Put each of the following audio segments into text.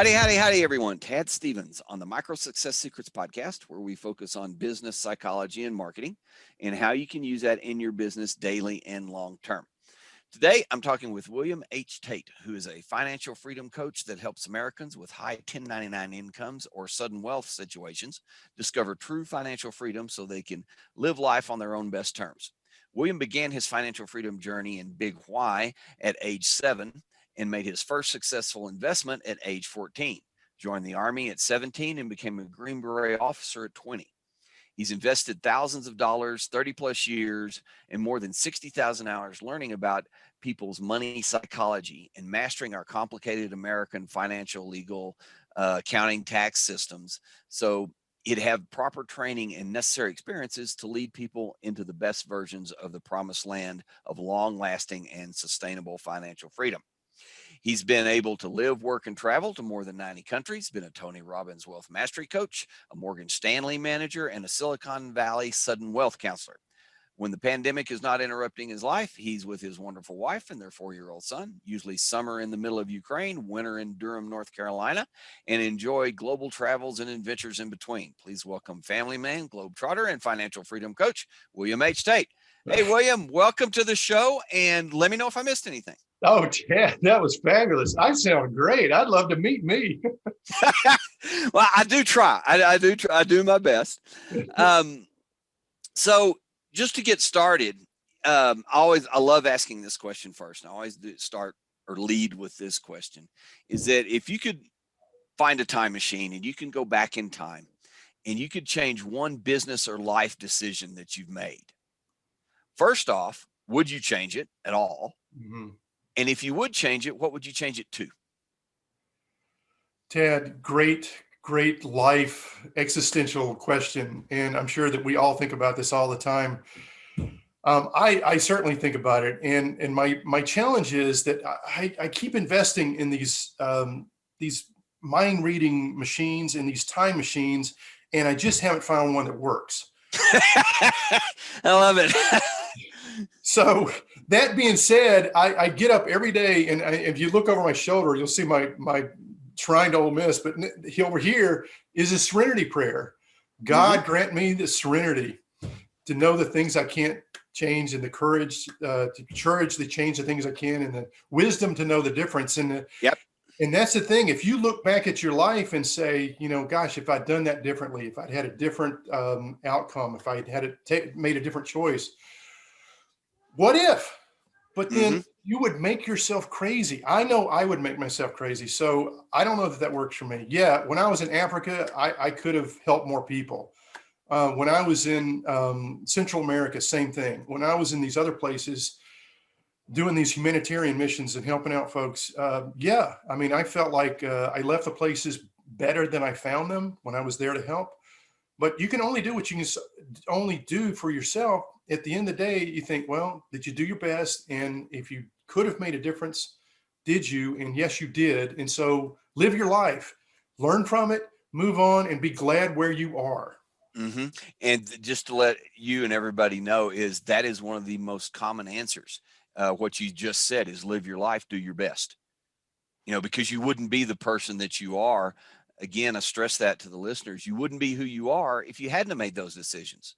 Howdy, everyone. Tad Stevens on the Micro Success Secrets podcast, where we focus on business psychology and marketing and how you can use that in your business daily and long term. Today, I'm talking with William H. Tate, who is a financial freedom coach that helps Americans with high 1099 incomes or sudden wealth situations discover true financial freedom so they can live life on their own best terms. William began his financial freedom journey in Big Why at age 7 and made his first successful investment at age 14, joined the Army at 17 and became a greenbrae officer at 20. He's invested thousands of dollars, 30 plus years, and more than 60,000 hours learning about people's money psychology and mastering our complicated American financial, legal, accounting, tax systems. So he'd have proper training and necessary experiences to lead people into the best versions of the promised land of long-lasting and sustainable financial freedom. He's been able to live, work, and travel to more than 90 countries, been a Tony Robbins wealth mastery coach, a Morgan Stanley manager, and a Silicon Valley sudden wealth counselor. When the pandemic is not interrupting his life, he's with his wonderful wife and their 4-year-old son, usually summer in the middle of Ukraine, winter in Durham, North Carolina, and enjoy global travels and adventures in between. Please welcome family man, globetrotter, and financial freedom coach, William H. Tate. Hey, William, welcome to the show, and let me know if I missed anything. Oh, Chad, that was fabulous. I sound great. I'd love to meet me. Well, I do try. I do my best. So just to get started, I love asking this question first. And I always start or lead with this question: is that if you could find a time machine and you can go back in time and you could change one business or life decision that you've made, first off, would you change it at all? Mm-hmm. And if you would change it, what would you change it to? Ted, great life existential question. And I'm sure that we all think about this all the time. I certainly think about it. And my challenge is that I keep investing in these mind reading machines and these time machines, and I just haven't found one that works. I love it. So that being said, I get up every day, and if you look over my shoulder, you'll see my shrine to Ole Miss. But over here is a Serenity Prayer. God grant me the serenity to know the things I can't change, and the courage to change the things I can, and the wisdom to know the difference. And and that's the thing. If you look back at your life and say, gosh, if I'd done that differently, if I'd had a different outcome, if I had made a different choice. What if? But then you would make yourself crazy. I know I would make myself crazy. So I don't know that works for me. Yeah, when I was in Africa, I could have helped more people. When I was in Central America, same thing. When I was in these other places doing these humanitarian missions and helping out folks, I felt like I left the places better than I found them when I was there to help. But you can only do what you can only do for yourself. At the end of the day, you think, well, did you do your best? And if you could have made a difference, did you? And yes, you did. And so live your life, learn from it, move on, and be glad where you are. Mm-hmm. And just to let you and everybody know, that is one of the most common answers. What you just said is live your life, do your best. Because you wouldn't be the person that you are. Again, I stress that to the listeners. You wouldn't be who you are if you hadn't made those decisions.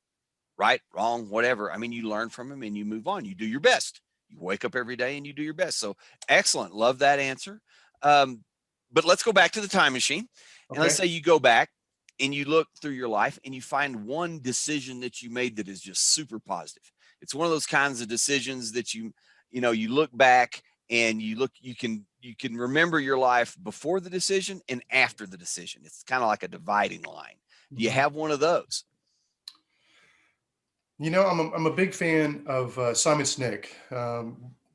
Right, wrong, whatever. You learn from them and you move on. You do your best. You wake up every day and you do your best. So excellent. Love that answer. But let's go back to the time machine. And let's say you go back and you look through your life and you find one decision that you made that is just super positive. It's one of those kinds of decisions that you look back and you can remember your life before the decision and after the decision. It's kind of like a dividing line. Do you have one of those? I'm a big fan of Simon Sinek.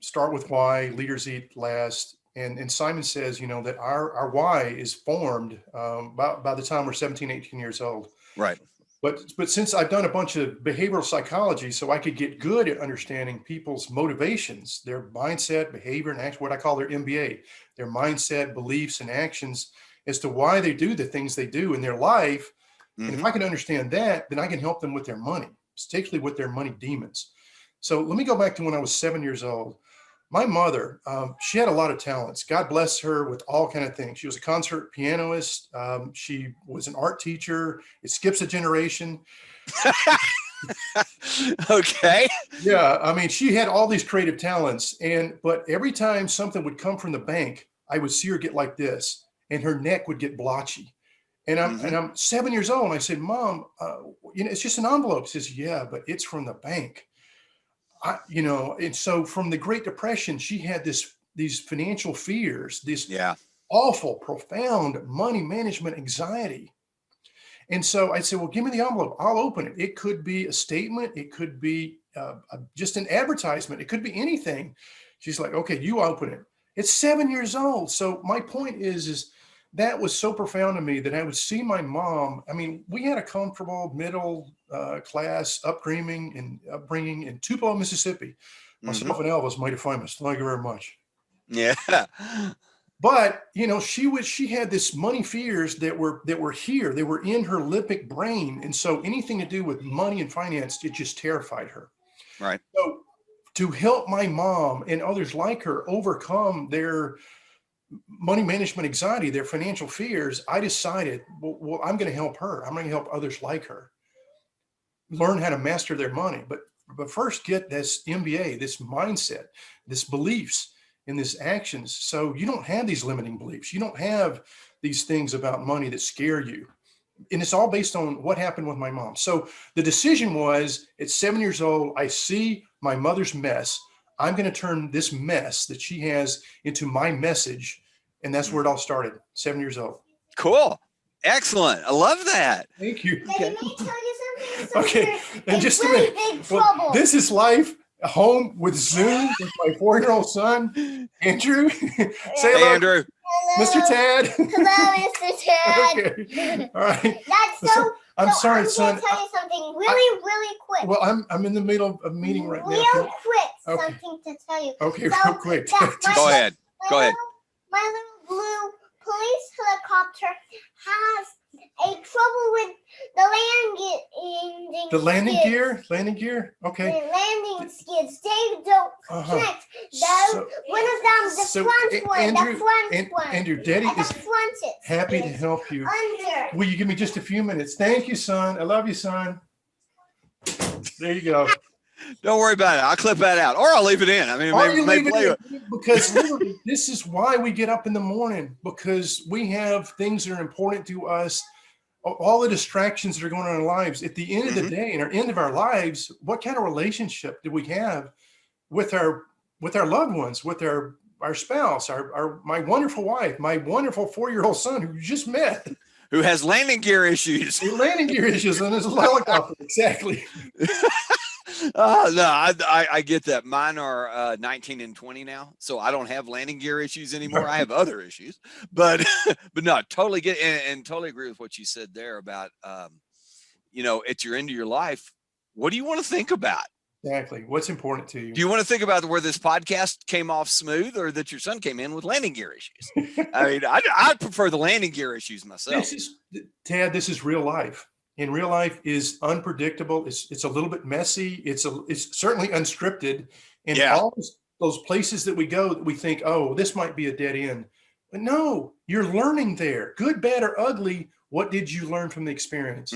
Start with why, leaders eat last. And Simon says, that our why is formed by the time we're 17, 18 years old. Right. But since I've done a bunch of behavioral psychology, so I could get good at understanding people's motivations, their mindset, behavior, and action, what I call their MBA, their mindset, beliefs, and actions as to why they do the things they do in their life. And if I can understand that, then I can help them with their money, particularly with their money demons. So let me go back to when I was 7 years old. My mother, she had a lot of talents. God bless her with all kind of things. She was a concert pianist. She was an art teacher. It skips a generation. Okay. Yeah, I mean, she had all these creative talents, but every time something would come from the bank, I would see her get like this, and her neck would get blotchy. And I'm 7 years old, and I said, "Mom, it's just an envelope." She says, "Yeah, but it's from the bank." And so from the Great Depression, she had these financial fears, this Yeah. awful, profound money management anxiety. And so I said, "Well, give me the envelope. I'll open it. It could be a statement. It could be just an advertisement. It could be anything." She's like, "Okay, you open it." It's 7 years old. So my point is that was so profound to me that I would see my mom. I mean, we had a comfortable middle class upbringing in Tupelo, Mississippi. Myself and Elvis mighty famous. Thank you very much. Yeah. But she had this money fears that were here. They were in her limbic brain, and so anything to do with money and finance, it just terrified her. Right. So to help my mom and others like her overcome their money management anxiety, their financial fears, I decided, well, I'm going to help her. I'm going to help others like her learn how to master their money. But first get this MBA, this mindset, this beliefs, in this actions. So you don't have these limiting beliefs. You don't have these things about money that scare you. And it's all based on what happened with my mom. So the decision was at 7 years old, I see my mother's mess. I'm going to turn this mess that she has into my message. And that's where it all started, 7 years old. Cool. Excellent. I love that. Thank you. Okay. Let me tell you something. Okay. And just really a minute. Big trouble. Well, this is life. Home with Zoom with my 4-year-old son, Andrew. Say hello, Andrew. Hello. Mr. Tad. Hello, Mr. Tad. Okay. All right. That's so. I'm sorry, I'm son. going to tell you something really quick. Well, I'm in the middle of a meeting right now. Real quick, Okay. something to tell you. Okay, So, real quick. Go ahead. Go ahead. My little blue police helicopter has a trouble with the landing. The landing skids. gear. Okay. The landing skids. They don't connect. One of them, the front one. Andrew, Daddy is happy to help you. Under. Will you give me just a few minutes? Thank you, son. I love you, son. There you go. Don't worry about it. I'll clip that out, or I'll leave it in. I mean, because literally, this is why we get up in the morning, because we have things that are important to us. All the distractions that are going on in our lives. At the end of the day, and at the end of our lives, what kind of relationship do we have with our loved ones, with our spouse, my wonderful wife, my wonderful 4-year-old son who you just met, who has landing gear issues. Landing gear issues on his helicopter. Exactly. No, I get that. Mine are 19 and 20 now, so I don't have landing gear issues anymore. I have other issues, but no, totally get and totally agree with what you said there about at your end of your life, what do you want to think about? Exactly. What's important to you? Do you want to think about where this podcast came off smooth, or that your son came in with landing gear issues? I mean, I'd prefer the landing gear issues myself. This is real life. In real life is unpredictable. It's a little bit messy. It's certainly unscripted. And all those places that we go, that we think, oh, this might be a dead end. But no, you're learning there. Good, bad, or ugly. What did you learn from the experience?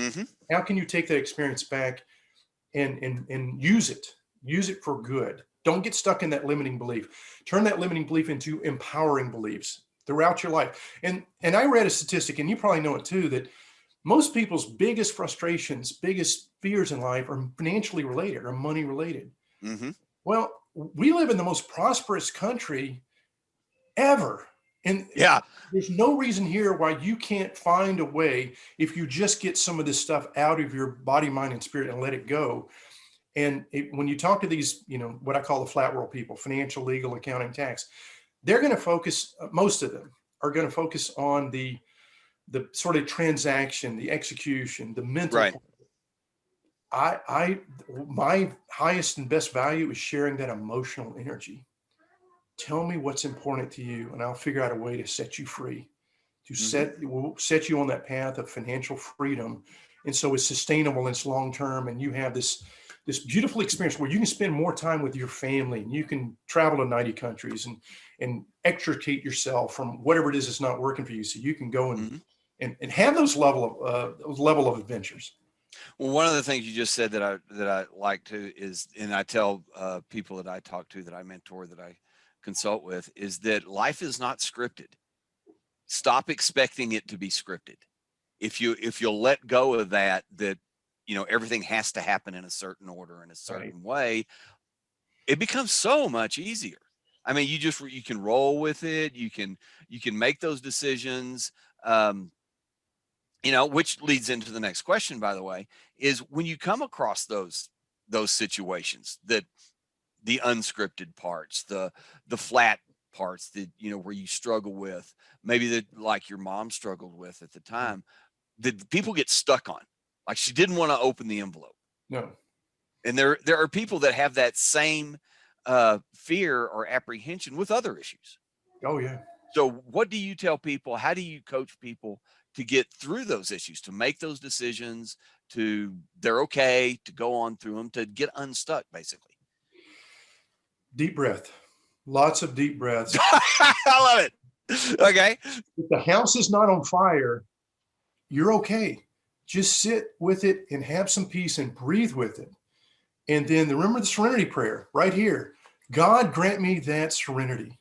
How can you take that experience back and use it? Use it for good. Don't get stuck in that limiting belief. Turn that limiting belief into empowering beliefs throughout your life. And I read a statistic, and you probably know it too, that most people's biggest frustrations, biggest fears in life are financially related or money related. Well, we live in the most prosperous country ever. And there's no reason here why you can't find a way, if you just get some of this stuff out of your body, mind, and spirit and let it go. And when you talk to these, what I call the flat world people, financial, legal, accounting, tax, they're going to focus, most of them are going to focus on the sort of transaction, the execution, the mental. Right. My highest and best value is sharing that emotional energy. Tell me what's important to you, and I'll figure out a way to set you free, to set you on that path of financial freedom. And so it's sustainable and it's long-term, and you have this this beautiful experience where you can spend more time with your family, and you can travel to 90 countries and extricate yourself from whatever it is that's not working for you, so you can go and have those level of adventures. Well, one of the things you just said that I like to is, and I tell people that I talk to, that I mentor, that I consult with, is that life is not scripted. Stop expecting it to be scripted. If you'll let go of that, everything has to happen in a certain order, in a certain way, it becomes so much easier. I mean, you can roll with it. You can make those decisions. Which leads into the next question, by the way, is when you come across those situations, that the unscripted parts, the flat parts that, where you struggle with, maybe that like your mom struggled with at the time, that people get stuck on, like she didn't want to open the envelope. No. And there are people that have that same fear or apprehension with other issues. Oh yeah. So what do you tell people? How do you coach people to get through those issues, to make those decisions, they're okay, to go on through them, to get unstuck, basically? Deep breath. Lots of deep breaths. I love it. Okay. If the house is not on fire, you're okay. Just sit with it and have some peace and breathe with it. And then remember the Serenity Prayer right here. God, grant me that serenity.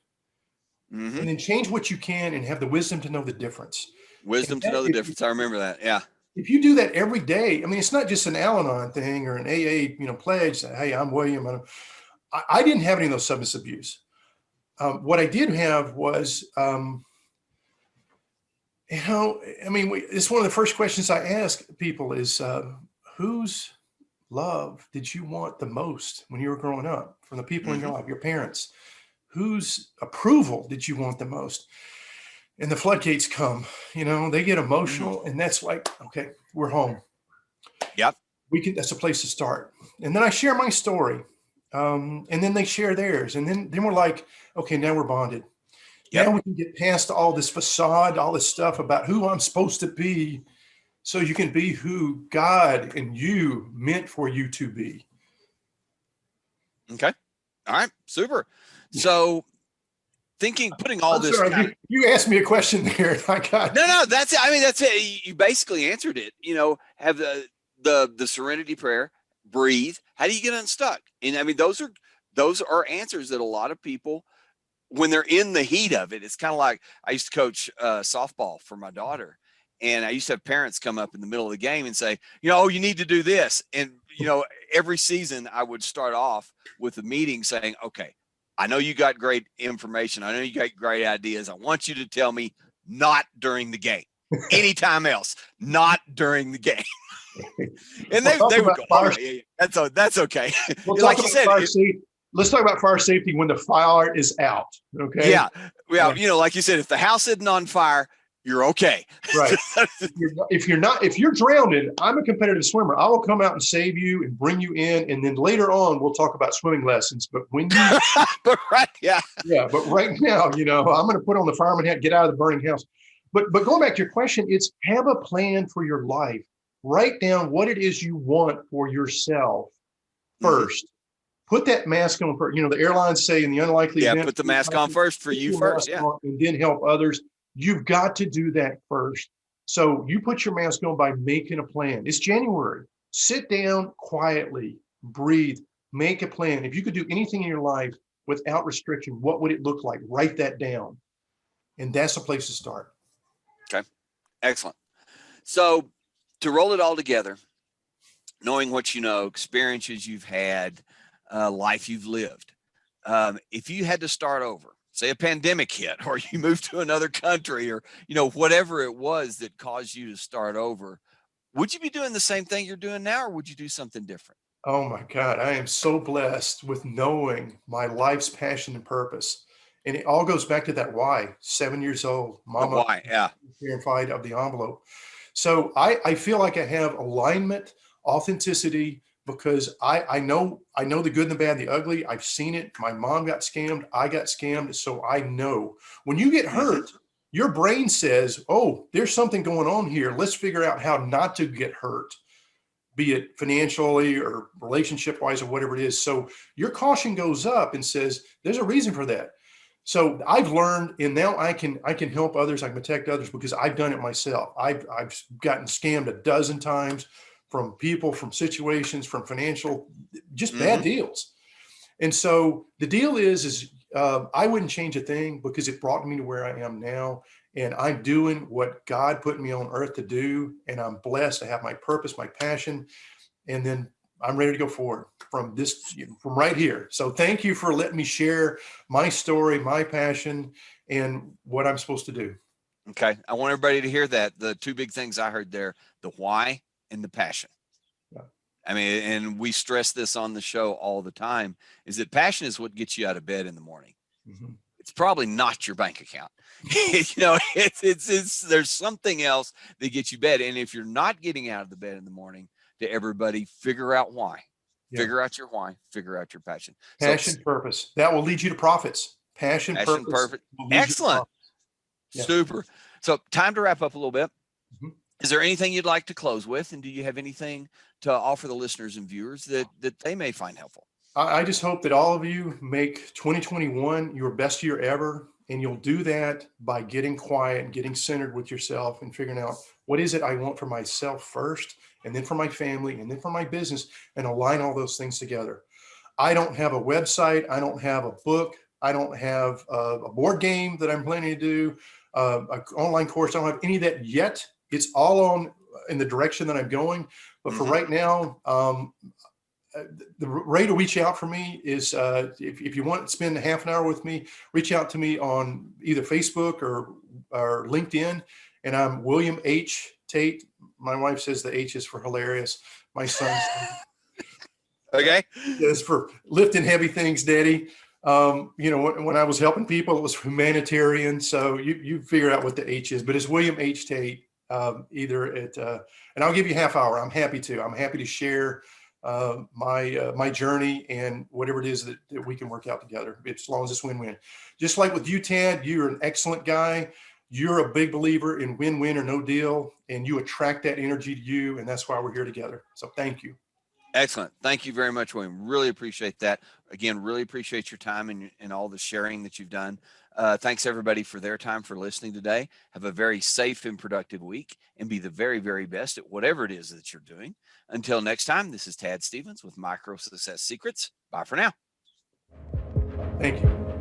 And then change what you can and have the wisdom to know the difference. Wisdom to know the difference. I remember that. Yeah. If you do that every day, I mean, it's not just an Al-Anon thing or an AA, pledge that, hey, I'm William. I didn't have any of those substance abuse. What I did have was, it's one of the first questions I ask people is, whose love did you want the most when you were growing up from the people in your life, your parents? Whose approval did you want the most? And the floodgates come, they get emotional, and that's like, okay, we're home. Yep. That's a place to start. And then I share my story. And then they share theirs. And then we're like, okay, now we're bonded. Yep. Now we can get past all this facade, all this stuff about who I'm supposed to be, so you can be who God and you meant for you to be. Okay. All right. Super. So putting all this. Sorry, you asked me a question there. No, that's it. I mean, that's it. You basically answered it. Have the Serenity Prayer, breathe. How do you get unstuck? And I mean, those are answers that a lot of people, when they're in the heat of it, it's kind of like, I used to coach softball for my daughter. And I used to have parents come up in the middle of the game and say, you need to do this. And, every season I would start off with a meeting saying, okay, I know you got great information. I know you got great ideas. I want you to tell me not during the game, anytime else, not during the game. And they would go, oh, yeah, that's okay. Like you said, let's talk about fire safety when the fire is out. Okay. Yeah. Like you said, if the house isn't on fire, you're okay. Right. If you're drowning, I'm a competitive swimmer. I will come out and save you and bring you in. And then later on, we'll talk about swimming lessons. But when you, but right now, I'm going to put on the fireman hat, get out of the burning house. But going back to your question, it's have a plan for your life. Write down what it is you want for yourself first. Put that mask on first. The airlines say in the unlikely event. Put the mask on first for you first. Yeah. And then help others. You've got to do that first. So you put your mask on by making a plan. It's January. Sit down quietly, breathe, make a plan. If you could do anything in your life without restriction, what would it look like? Write that down. And that's a place to start. Okay. Excellent. So to roll it all together, knowing what you know, experiences you've had, life you've lived, if you had to start over, say a pandemic hit, or you moved to another country, or, whatever it was that caused you to start over, would you be doing the same thing you're doing now, or would you do something different? Oh my God, I am so blessed with knowing my life's passion and purpose. And it all goes back to that why. 7 years old, mama, why, yeah, terrified of the envelope. So I feel like I have alignment, authenticity, because I know the good and the bad, the ugly. I've seen it. My mom got scammed. I got scammed. So I know when you get hurt, your brain says, oh, there's something going on here. Let's figure out how not to get hurt. be it financially or relationship wise or whatever it is. So your caution goes up and says, there's a reason for that. So I've learned, and now I can help others. I can protect others because I've done it myself. I've gotten scammed a dozen times from people, from situations, from financial, just bad deals. And so the deal is I wouldn't change a thing because it brought me to where I am now. And I'm doing what God put me on earth to do. And I'm blessed to have my purpose, my passion. And then I'm ready to go forward from right here. So thank you for letting me share my story, my passion, and what I'm supposed to do. Okay. I want everybody to hear that. The two big things I heard there, the why and the passion. Yeah. I mean, and we stress this on the show all the time, is that passion is what gets you out of bed in the morning. Mm-hmm. It's probably not your bank account. It's there's something else that gets you bed. And if you're not getting out of the bed in the morning, to everybody, figure out why. Yeah. Figure out your why, figure out your passion. Passion, purpose. That will lead you to profits. Passion, purpose. Perfect. Excellent. Yeah. Super. So time to wrap up a little bit. Mm-hmm. Is there anything you'd like to close with? And do you have anything to offer the listeners and viewers that they may find helpful? I just hope that all of you make 2021 your best year ever. And you'll do that by getting quiet and getting centered with yourself and figuring out what is it I want for myself first, and then for my family, and then for my business, and align all those things together. I don't have a website. I don't have a book. I don't have a board game that I'm planning to do, an online course. I don't have any of that yet. It's all in the direction that I'm going. But for right now, the way to reach out for me is if you want to spend a half an hour with me, reach out to me on either Facebook or LinkedIn. And I'm William H. Tate. My wife says the H is for hilarious. My son okay, is for lifting heavy things, Daddy. When I was helping people, it was humanitarian. So you figure out what the H is, but it's William H. Tate. And I'll give you a half hour. I'm happy to share my journey and whatever it is that we can work out together, as long as it's win-win. Just like with you, Tad, you're an excellent guy. You're a big believer in win-win or no deal, and you attract that energy to you, and that's why we're here together. So thank you. Excellent. Thank you very much, William. Really appreciate that. Again, really appreciate your time and all the sharing that you've done. Thanks everybody for their time, for listening today. Have a very safe and productive week, and be the very, very best at whatever it is that you're doing. Until next time, this is Tad Stevens with Micro Success Secrets. Bye for now. Thank you.